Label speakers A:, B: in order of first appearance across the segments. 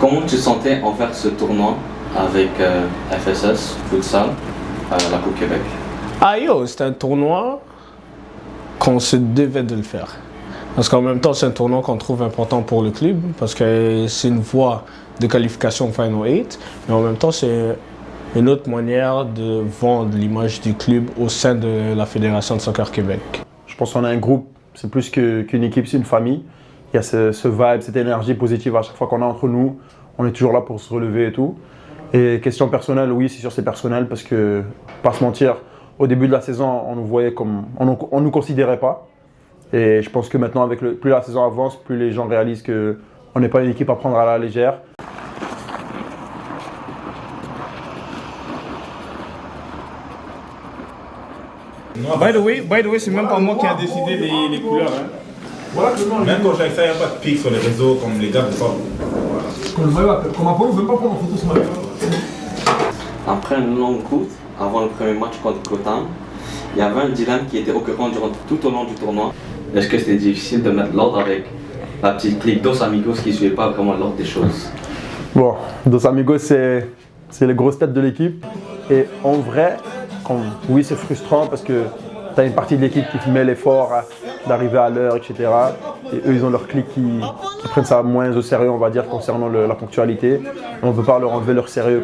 A: Comment tu te sentais envers ce tournoi avec FSS, Futsal, la Coupe Québec?
B: Ah yo, c'était un tournoi qu'on se devait de le faire. Parce qu'en même temps, c'est un tournoi qu'on trouve important pour le club, parce que c'est une voie de qualification au Final 8, mais en même temps, c'est une autre manière de vendre l'image du club au sein de la Fédération de Soccer Québec.
C: Je pense qu'on a un groupe, c'est plus qu'une équipe, c'est une famille. Il y a ce vibe, cette énergie positive à chaque fois qu'on a entre nous. On est toujours là pour se relever et tout. Et question personnelle, oui, c'est sûr, c'est personnel parce que, pas se mentir, au début de la saison, on nous voyait comme, on nous considérait pas. Et je pense que maintenant, plus la saison avance, plus les gens réalisent qu'on n'est pas une équipe à prendre à la légère.
D: By the way, c'est même pas moi qui a décidé les couleurs. Hein. Même quand j'avais fait, il n'y a pas de pic sur les réseaux comme les gars de sport.
A: Après une longue course, avant le premier match contre Cotam, il y avait un dilemme qui était occurrent tout au long du tournoi. Est-ce que c'était difficile de mettre l'ordre avec la petite clique Dos Amigos qui ne suivait pas vraiment l'ordre des choses?
C: Bon, Dos Amigos, c'est les grosses têtes de l'équipe. Et en vrai, oui, c'est frustrant parce que tu as une partie de l'équipe qui met l'effort d'arriver à l'heure, etc. Et eux, ils ont leur clique qui prennent ça moins au sérieux, on va dire, concernant la ponctualité. On ne veut pas leur enlever leur sérieux.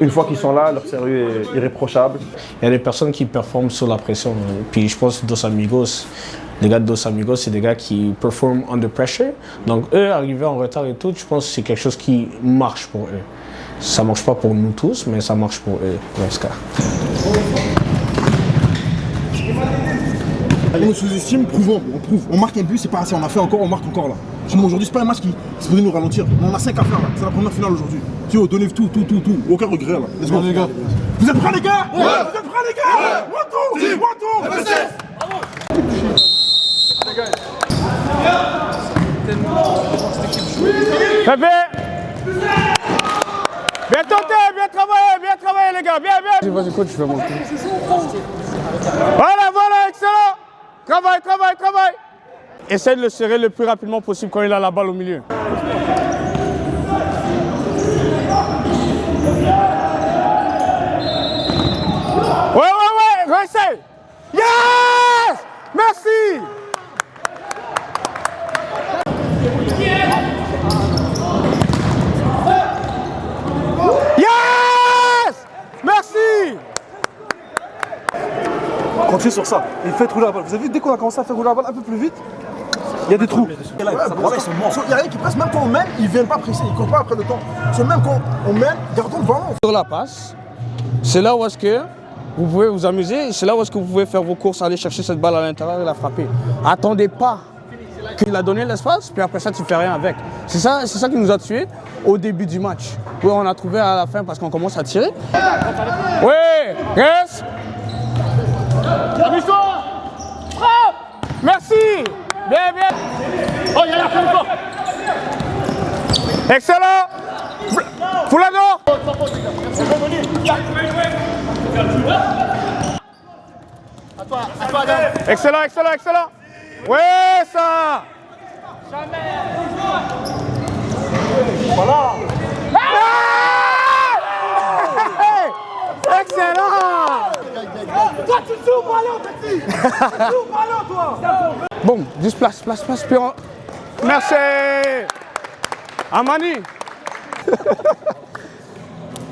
C: Une fois qu'ils sont là, leur sérieux est irréprochable.
B: Il y a des personnes qui performent sous la pression. Puis je pense que Dos Amigos, les gars de Dos Amigos, c'est des gars qui performent under pressure. Donc eux, arriver en retard et tout, je pense que c'est quelque chose qui marche pour eux. Ça ne marche pas pour nous tous, mais ça marche pour eux, dans ce cas.
E: On nous sous-estime, prouvons, on prouve. On marque un but, c'est pas assez, on a fait encore, on marque encore là. Sinon aujourd'hui, c'est pas un match qui se pourrait nous ralentir. On en a 5 à faire là, c'est la première finale aujourd'hui. Tio, donnez tout, aucun regret là. Let's go les gars. Vous êtes prêts les gars? Ouais. Vous êtes prêts les gars? Ouais. One, two.
B: Pépé! Bien tenté, bien travaillé les gars, bien. Vas-y coach, je vais monter. Voilà, excellent! Travaille! Essaye de le serrer le plus rapidement possible quand il a la balle au milieu. Ouais, essaye! Yes! Merci! Yes! Merci!
E: Continuez sur ça, et faites rouler la balle. Vous avez vu, dès qu'on a commencé à faire rouler la balle un peu plus vite, il y a des trous. Il n'y a rien qui passe, même quand on mène, ils ne viennent pas presser, ils ne courent pas après le temps. Même quand on mène, gardons le ballon.
B: Sur la passe, c'est là où est-ce que vous pouvez vous amuser, c'est là où est-ce que vous pouvez faire vos courses, aller chercher cette balle à l'intérieur et la frapper. Attendez pas qu'il a donné l'espace, puis après ça, tu ne fais rien avec. C'est ça qui nous a tués au début du match. Oui, on a trouvé à la fin parce qu'on commence à tirer. Oui, reste. Amuse-toi. Frappe. Merci. Bien. Oh, il y a la fin encore. Excellent. Foulado. Excellent. Ouais, ça. Voilà. Excellent. Toi, tu joues au ballon, petit. Tu joues au ballon, toi. Bon, juste place. Puis on... Merci. Amani.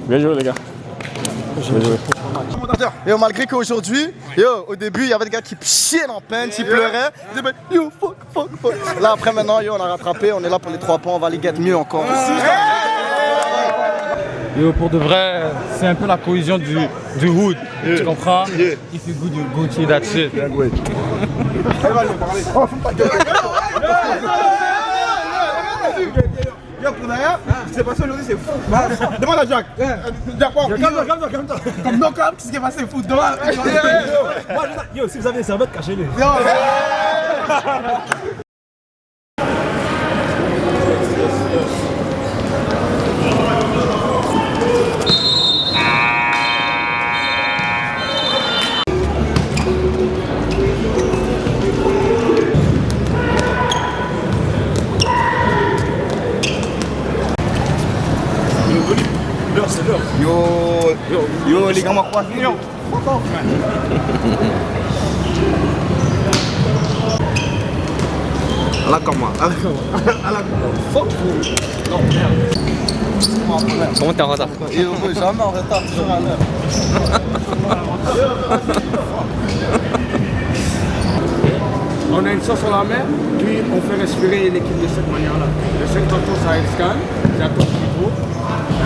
B: Bien joué, les gars.
F: Yo, malgré qu'aujourd'hui, au début, il y avait des gars qui chiaient en peine, qui pleuraient. Ils disaient, yo, fuck. Là, après, maintenant, on a rattrapé, on est là pour les 3 points, on va les get mieux encore.
G: Yo, pour de vrai, c'est un peu la cohésion du hood, tu comprends? If you good, you Gucci, that's it.
E: Yo, pour d'ailleurs, ce qui s'est passé aujourd'hui, c'est fou. Demande à Jack. Jack, calme-toi. Comme knock-out, ce qui s'est passé, c'est fou. Yo, si vous avez des servettes, cachez-les.
F: Yo, les gars, quoi? Yo, fuck off, man. À la comment? Fuck you. Non, merde.
A: Comment t'es en retard?
F: Jamais en retard, toujours à l'heure.
B: On a une sauce sur la main, puis on fait respirer l'équipe de cette manière-là. Le 5 tours, ça scan, c'est à ton niveau.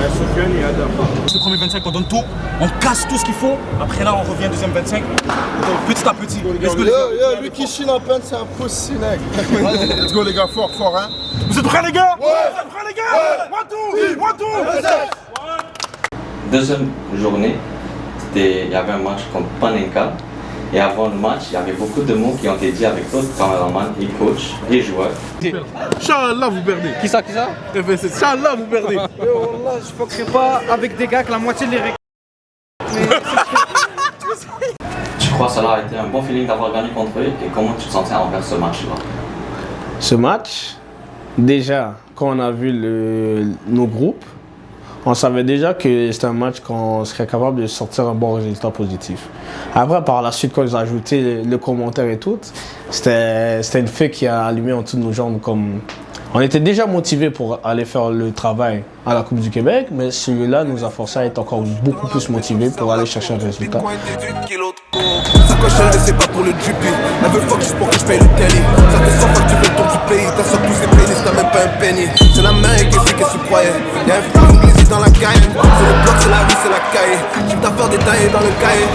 B: Sofiane, il adore.
E: Ce premier 25, on donne tout, on casse tout ce qu'il faut. Après là, on revient deuxième 25. Donc, petit à petit. Let's go, les gars.
F: Yo, lui qui chine en peine, c'est un pussy, mec.
E: Let's go, les gars, fort, hein. Vous êtes prêts, les gars? Ouais. Vous êtes prêts, les gars? Moi tout.
A: Deuxième journée, il y avait un match contre Panenka. Et avant le match, il y avait beaucoup de mots qui ont été dits avec d'autres caméramans et coachs et joueurs.
E: Inch'Allah, vous perdez.
A: Qui ça?
E: Inch'Allah, vous perdez.
G: Wallah, je foquerai pas avec des gars que la moitié de les
A: Tu crois que cela a été un bon feeling d'avoir gagné contre eux et comment tu te sentais envers ce match-là?
B: Ce match, déjà, quand on a vu nos groupes, on savait déjà que c'était un match qu'on serait capable de sortir un bon résultat positif. Après, par la suite, quand ils ont ajouté le commentaire et tout, c'était une fée qui a allumé en dessous de nos jambes. Comme... On était déjà motivés pour aller faire le travail à la Coupe du Québec, mais celui-là nous a forcé à être encore beaucoup plus motivés pour aller chercher un résultat.
H: Sa cochonne, c'est pas pour le drippy. Elle veut fuck juste pour que je paye le télé. Ça fait 100 fois que tu fais le tour du pays. T'as sur tous ces playlists, t'as même pas un penny. C'est la main et qu'est-ce que tu croyais? Y'a un fucking glissé dans la Cayenne. C'est le bloc, c'est la vie, c'est la caille. J'ai d'affaires détaillées dans le cahier.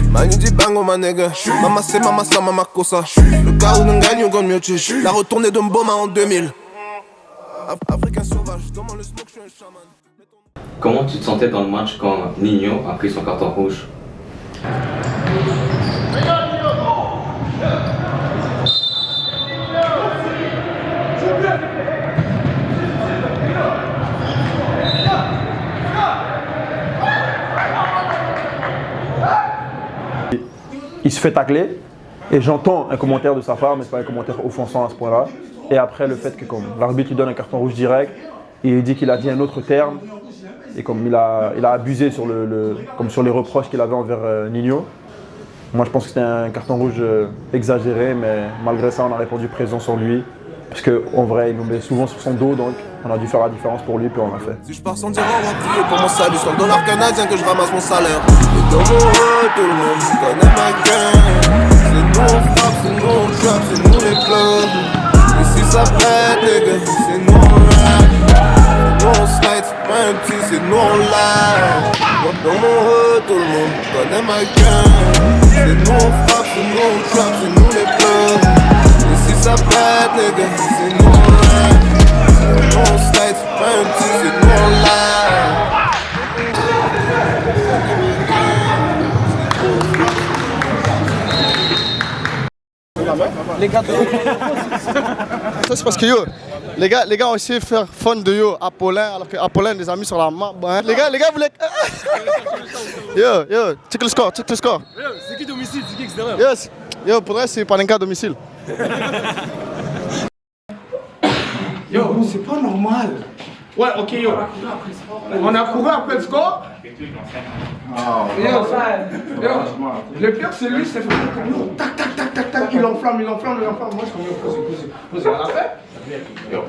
H: Manu dit bango ma nigga. Mama c'est mama sa mama cosa. Le cas où on gagne, on gagne mieux. La retournée de Mboma en 2000. Africain sauvage, demande le smoke, je suis un chaman.
A: Comment tu te sentais dans le match quand Nino a pris son carton rouge?
C: Il se fait tacler et j'entends un commentaire de sa part, mais c'est pas un commentaire offensant à ce point-là. Et après le fait que comme l'arbitre lui donne un carton rouge direct et il dit qu'il a dit un autre terme et comme il a abusé sur comme sur les reproches qu'il avait envers Nino. Moi je pense que c'était un carton rouge exagéré, mais malgré ça on a répondu présent sur lui. Parce qu'en vrai il nous met souvent sur son dos, donc on a dû faire la différence pour lui, puis on l'a fait.
H: Si je pars sans dire on va prier pour mon salut, sur le dollar canadien que je ramasse mon salaire. Et dans mon rôle, tout le monde connaît ma gang. C'est nous on frappe, c'est nous on trap, c'est nous les clubs. Et si ça pète, nigga, c'est nous on rap. Nous on slide, c'est pas un petit, c'est nous on live. Dans mon rôle, tout le monde connaît ma gang. C'est nous on frappe, c'est nous on trap, c'est nous les clubs. Et si ça pète, nigga, c'est nous on rap. Nous on slide, c'est pas un petit, c'est nous on live.
F: Les gars de... Ça c'est parce que yo, les gars ont essayé de faire fun de yo Apollin, alors que Apollin les a mis sur la map. Hein. Les gars voulaient... yo, check le score.
E: C'est qui domicile? C'est qui extérieur?
F: Yo, pour vrai c'est Panenka domicile.
B: Yo, c'est pas normal. Ouais, ok, yo. On a couru après le score. Le pire, c'est lui, c'est fait comme nous. Tac, il enflamme. Moi, je suis posé. À la fin,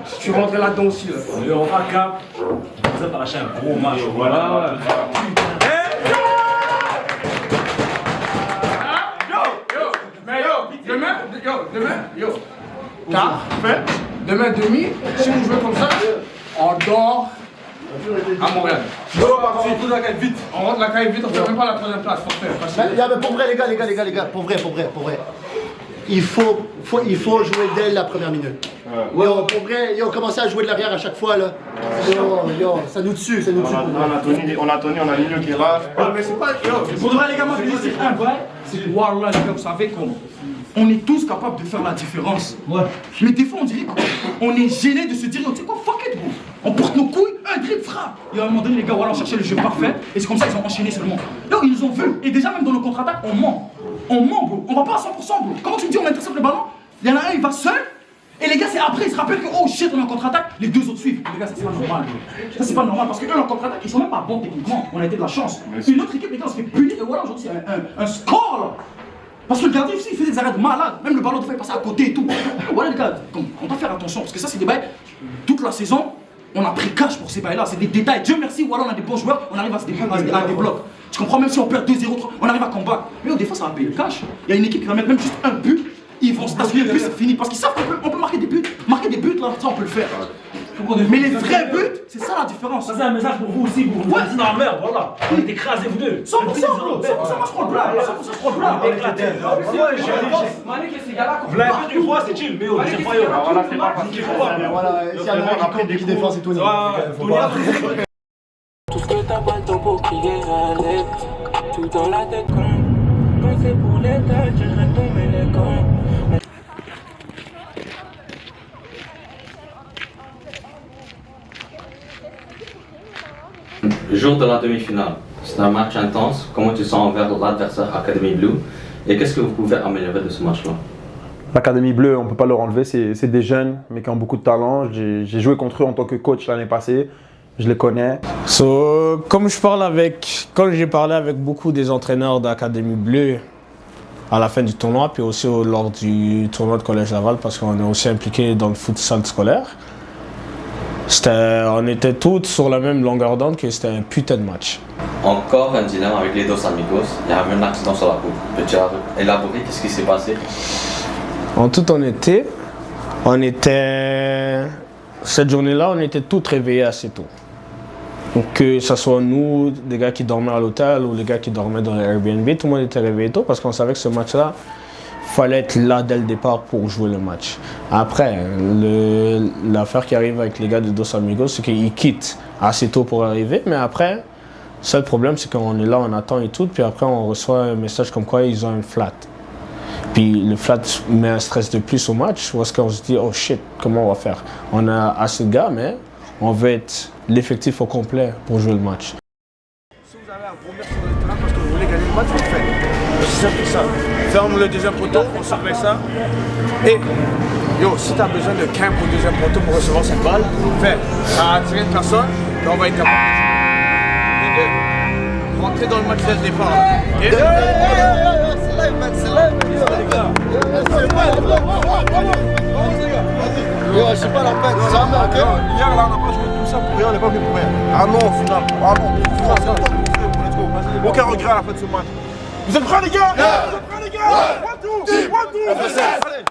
B: si tu rentrais là-dedans aussi, là.
I: On va cap. Vous avez arraché un gros match. Voilà.
B: Demain demi, si vous jouez comme ça, on dort à Montréal. On rentre la caille vite, on fait même pas la troisième place.
J: Mais pour vrai, les gars, pour vrai. Il faut jouer dès la première minute. Yo, pour vrai, commencez à jouer de l'arrière à chaque fois là. Yo, ça nous tue.
E: On a Tony, on a Nino qui est là.
B: Mais c'est pas. Pour vrai, les gars, moi je dis c'est un bail. C'est que Wallah, les gars, vous savez comment. On est tous capables de faire la différence. Ouais. Mais des fois, on dirait qu'on est gêné de se dire, tu sais quoi, fuck it, bro. On porte nos couilles, un dribble, frappe. Et à un moment donné, les gars, voilà, on cherchait le jeu parfait. Et c'est comme ça qu'ils ont enchaîné seulement. Là, ils nous ont vus. Et déjà, même dans nos contre-attaques, on ment. On ment, bro. On va pas à 100%, bro. Comment tu me dis, on intercepte le ballon? Il y en a un, il va seul.
K: Et les gars, c'est après, ils se rappellent que oh shit, on est en contre-attaque, les deux autres suivent. Les gars, ça c'est pas normal. Ça c'est pas normal parce que eux en contre-attaque, ils sont même pas bons techniquement. On a été de la chance. Une autre équipe, les gars, on se fait punir. Et voilà, aujourd'hui, c'est un score là. Parce que le gardien aussi, il fait des arrêts de malade. Même le ballon, il fait passer à côté et tout. Voilà, les gars, on doit faire attention parce que ça, c'est des bails. Toute la saison, on a pris cash pour ces bails-là. C'est des détails. Dieu merci, voilà, on a des bons joueurs, on arrive à des blocs. Tu comprends, même si on perd 2-0, on arrive à combattre. Mais des fois, ça va payer le cash. Il y a une équipe qui va mettre même juste un but. Ils vont se tasser le but, c'est fini. Parce qu'ils savent qu'on peut marquer des buts. Marquer des buts, là, ça, on peut le faire. Mais les vrais buts, c'est ça la différence.
I: Ça, c'est un message pour vous aussi. Vous êtes dans la merde, voilà. On est écrasés, vous deux.
K: 100%, moi je prends le plat. 100% je prends le plat.
I: Vous l'avez fait une fois, c'est chill. Mais c'est pas yo.
J: Voilà, c'est pas facile. Voilà, s'il y a un après qui défend, c'est Tony.
L: Tout ce que t'as pas le temps pour crier à l'aide. Tout dans la tête quand c'est pour l'état, je reste tomber les camps.
A: Jour de la demi-finale, c'est un match intense. Comment tu sens envers l'adversaire Academy Blue et qu'est-ce que vous pouvez améliorer de ce match-là?
C: L'Académie Bleue, on ne peut pas leur enlever, c'est des jeunes mais qui ont beaucoup de talent. J'ai joué contre eux en tant que coach l'année passée, je les connais.
B: Comme quand j'ai parlé avec beaucoup des entraîneurs d'Académie Bleue à la fin du tournoi, puis aussi lors du tournoi de Collège Laval, parce qu'on est aussi impliqué dans le futsal scolaire, on était tous sur la même longueur d'onde que c'était un putain de match.
A: Encore un dilemme avec les Dos Amigos. Il y avait un accident sur la route. Peux-tu élaborer qu'est-ce qui s'est passé?
B: En toute honnêteté, cette journée-là, on était tous réveillés assez tôt. Donc, que ce soit nous, des gars qui dormaient à l'hôtel ou les gars qui dormaient dans les Airbnb, tout le monde était réveillé tôt parce qu'on savait que ce match-là, il fallait être là dès le départ pour jouer le match. Après, l'affaire qui arrive avec les gars de Dos Amigos, c'est qu'ils quittent assez tôt pour arriver, mais après, le seul problème, c'est qu'on est là, on attend et tout, puis après, on reçoit un message comme quoi ils ont un flat. Puis le flat met un stress de plus au match, parce qu'on se dit, oh shit, comment on va faire? On a assez de gars, mais on veut être l'effectif au complet pour jouer le match.
M: Si vous avez un gros mec sur le terrain parce que vous voulez gagner le match, vous le faites. C'est simple que ça. Ferme le deuxième poteau, on surveille ça. Et si tu as besoin de camp au deuxième poteau pour recevoir cette balle, fais. Ça a attiré une personne, et on va être capable. Rentrer dans le match dès le départ. Okay?
F: C'est live, man, c'est live. C'est pas la peine, jamais, ok?
E: Hier, là, on n'a pas joué tout ça pour rien, on n'est pas venu pour rien. Ah non, au final. Ah non, aucun regret à la fin de ce match. Vous êtes prêts, les gars? Vous êtes prêts, les gars? One, two. Allez.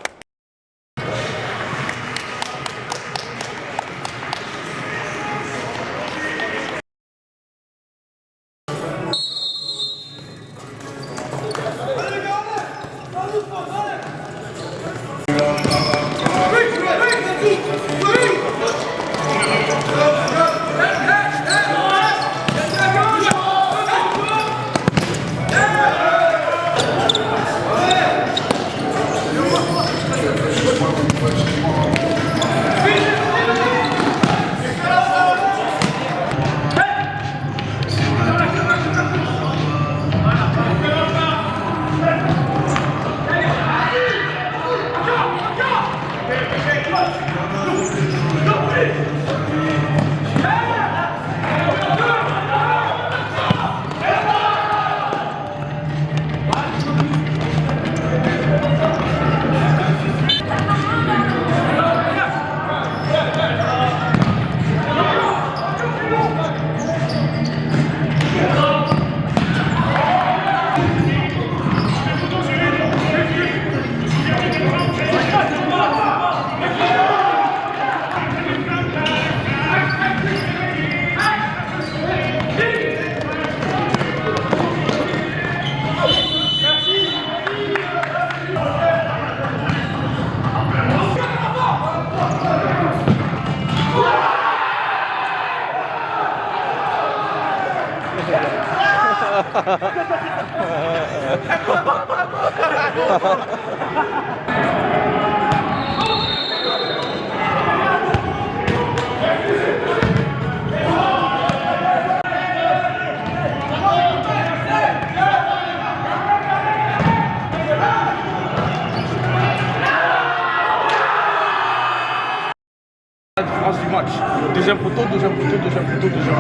E: photos déjà.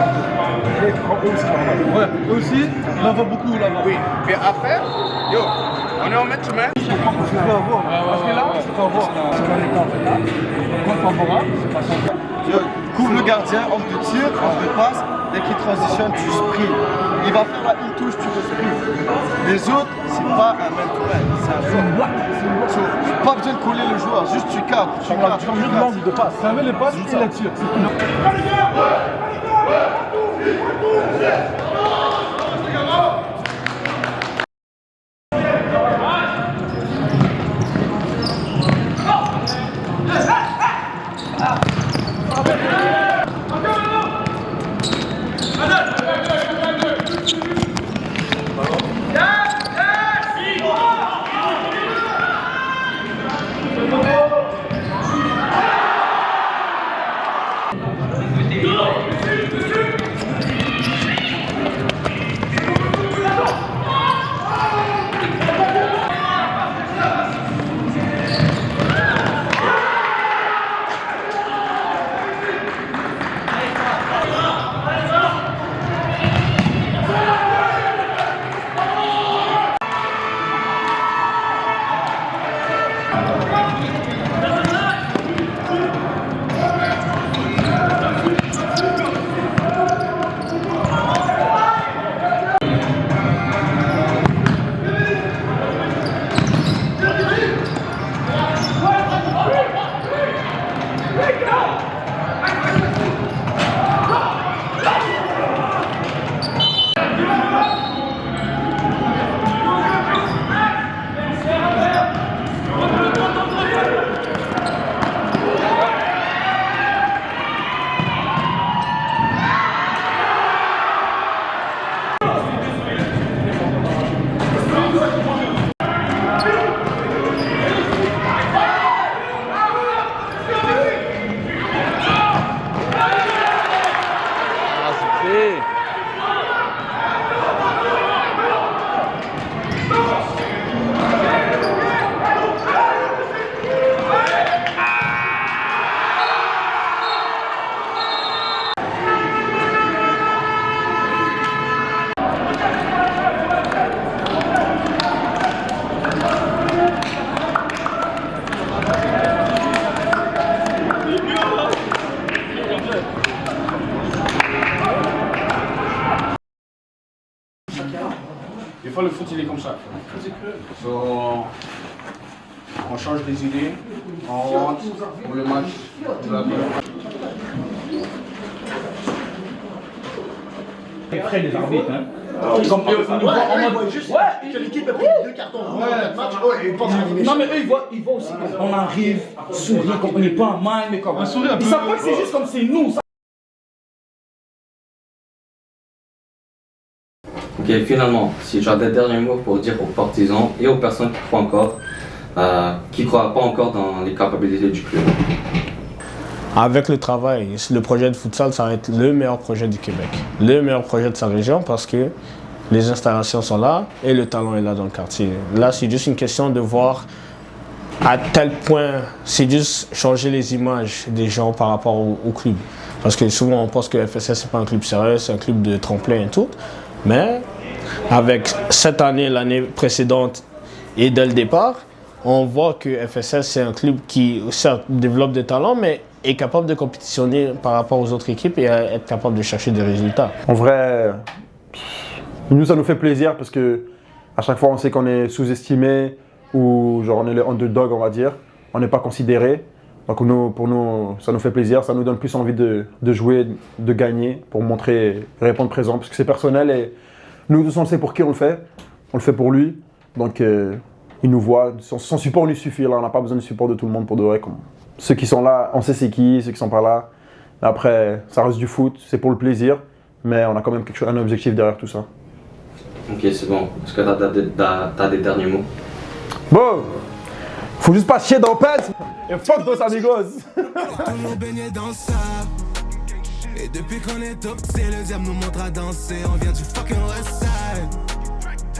E: Et eux aussi, ouais, eux aussi, on en voit beaucoup là-bas.
M: Oui, mais après, yo, on est en match humain.
E: Je peux avoir. Parce que là, je peux avoir. C'est dans les temps, là. Compte favorable, c'est pas ça.
F: Couvre le gardien, homme de tir, homme de passe. Dès qu'il transitionne, tu sprints. Il va faire la une touche, tu le sprints. Les autres, c'est pas un man-to-man, c'est un bloc. So, pas besoin de coller le joueur, juste tu cadres. Tu changes
E: juste l'angle de passe. Ça met les passes, il la tire.
M: Des fois, le foot, il est comme ça. So, on change les idées, on rentre pour le match.
K: C'est près des arbitres, hein.
J: Comme eux, ils voient juste que l'équipe a pris 2 cartons rouges dans 4 matchs. Et ils pensent à l'animation.
K: Non, mais eux, ils voient aussi qu'on arrive, sourire, qu'on n'est pas en mal, mais comme. Ils savent pas que c'est juste comme c'est nous.
A: Ok, finalement, si j'ai des derniers mots pour dire aux partisans et aux personnes qui croient encore, qui ne croient pas encore dans les capacités du club.
B: Avec le travail, le projet de futsal, ça va être le meilleur projet du Québec. Le meilleur projet de sa région parce que les installations sont là et le talent est là dans le quartier. Là, c'est juste une question de voir à tel point, c'est juste changer les images des gens par rapport au club. Parce que souvent, on pense que FSS, c'est pas un club sérieux, c'est un club de tremplin et tout. Mais avec cette année, l'année précédente et dès le départ, on voit que FSS, c'est un club qui, certes, développe des talents, mais est capable de compétitionner par rapport aux autres équipes et être capable de chercher des résultats.
C: En vrai, nous, ça nous fait plaisir parce que à chaque fois, on sait qu'on est sous-estimé ou genre on est le underdog, on va dire. On n'est pas considéré. Donc pour nous, ça nous fait plaisir. Ça nous donne plus envie de jouer, de gagner pour montrer, répondre présent. Parce que c'est personnel et nous tous, on sait pour qui on le fait. On le fait pour lui. Donc il nous voit. Son support lui suffit. Là, on n'a pas besoin de support de tout le monde pour de vrai. Ceux qui sont là, on sait c'est qui. Ceux qui sont pas là. Après, ça reste du foot. C'est pour le plaisir. Mais on a quand même un objectif derrière tout ça.
A: Ok, c'est bon. Est-ce que t'as des derniers mots?
C: Bon, faut juste pas chier dans Pence et fuck Dos Amigos.
H: Toujours baigné dans le sable. Et depuis qu'on est top, c'est le diable nous montre à danser. On vient du fucking West Side.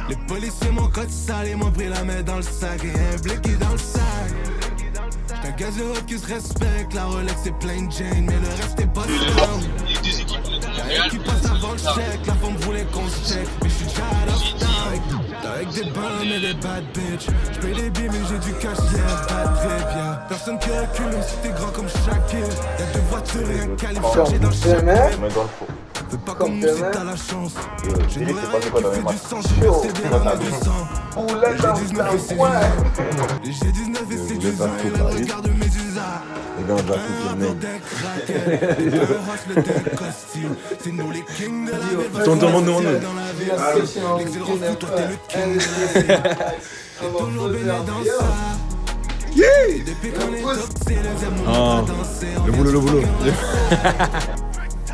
H: Les policiers m'ont cote sale et m'ont pris la main dans le sac. Et un blicky dans le sac. J'suis un gars de route qui se respecte. La Rolex c'est plein de Jane, mais le reste est pas strong.
N: des équipes, on est dans Montréal.
H: Qui passe avant le chèque, la femme voulait qu'on se check. Mais je suis déjà à l'off avec des bonnes et des bad bitch. J'paye des billes mais j'ai du cash, yeah, bad trip, yeah. Personne qui recule même si t'es grand comme Shaquille. Y'a deux voitures et un calibre chargé dans chaque
C: Mais dans le faux.
H: fais pas comme nous si t'as la chance. J'ai une
C: c'est pas
H: qui
C: quoi dans les
H: fait
C: matchs.
H: du sang, j'ai versé des larmes et du sang. Les G19 et c'est du sang. Les G19 et c'est du sang. Et le regard de mes usas.
C: Les gars, on va tout le
H: c'est nous les kings de la ville.
C: Demande-nous.
H: L'excellence fou, toi t'es le king de la ville. J'ai toujours baigné dans ça. Depuis qu'on est top, c'est le diable, on va danser.
C: Le boulot.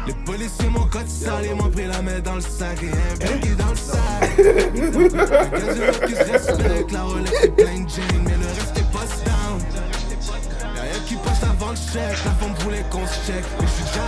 H: Les policiers m'ont code sale, ils m'ont pris la main dans le sac et un buggy dans le sac. Le gars du rap qui se respecte, la Rolex c'est plein de jeans, mais le reste est bust down. Y'a rien qui passe avant le chèque, la femme voulait qu'on se check, mais je suis déjà